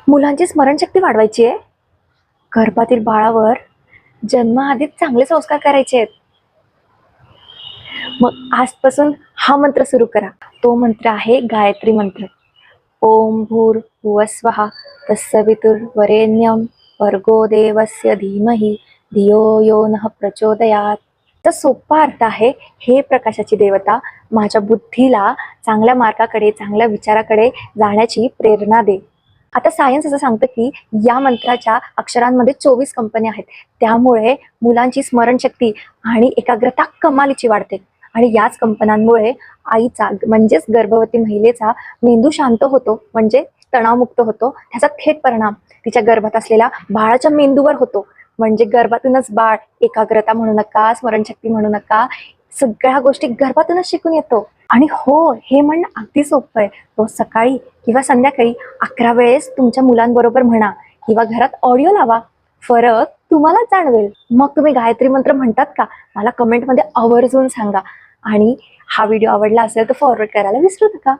मुलांची स्मरणशक्ती वाढवायची आहे. गर्भातील बाळावर जन्माआधीच चांगले संस्कार करायचे आहेत. मग आजपासून हा मंत्र सुरू करा. तो मंत्र आहे गायत्री मंत्र. ओम भूर्भुवस्वः तत्सवितुर्वरेण्यं भर्गो देवस्य धीमहि धियो यो नः प्रचोदयात. तर सोपा अर्थ आहे, हे प्रकाशाची देवता माझ्या बुद्धीला चांगल्या मार्गाकडे, चांगल्या विचाराकडे जाण्याची प्रेरणा दे. आता सायन्स असं सांगतं की या मंत्राच्या अक्षरांमध्ये 24 कंपन्या आहेत. त्यामुळे मुलांची स्मरणशक्ती आणि एकाग्रता कमालीची वाढते. आणि याच कंपन्यांमुळे आईचा म्हणजेच गर्भवती महिलेचा मेंदू शांत होतो, म्हणजे तणावमुक्त होतो. त्याचा थेट परिणाम तिच्या गर्भात असलेल्या बाळाच्या मेंदूवर होतो. म्हणजे गर्भातूनच बाळ एकाग्रता म्हणू नका, स्मरणशक्ती म्हणू नका, सगळ्या गोष्टी गर्भातूनच शिकून येतो. आणि हो, हे म्हणणं अगदी सोपं आहे. रोज सकाळी किंवा संध्याकाळी 11 वेळेस तुमच्या मुलांबरोबर म्हणा किंवा घरात ऑडिओ लावा. फरक तुम्हाला जाणवेल. मग तुम्ही गायत्री मंत्र म्हणतात का? मला कमेंटमध्ये आवर्जून सांगा. आणि हा व्हिडिओ आवडला असेल तर फॉरवर्ड करायला विसरू नका.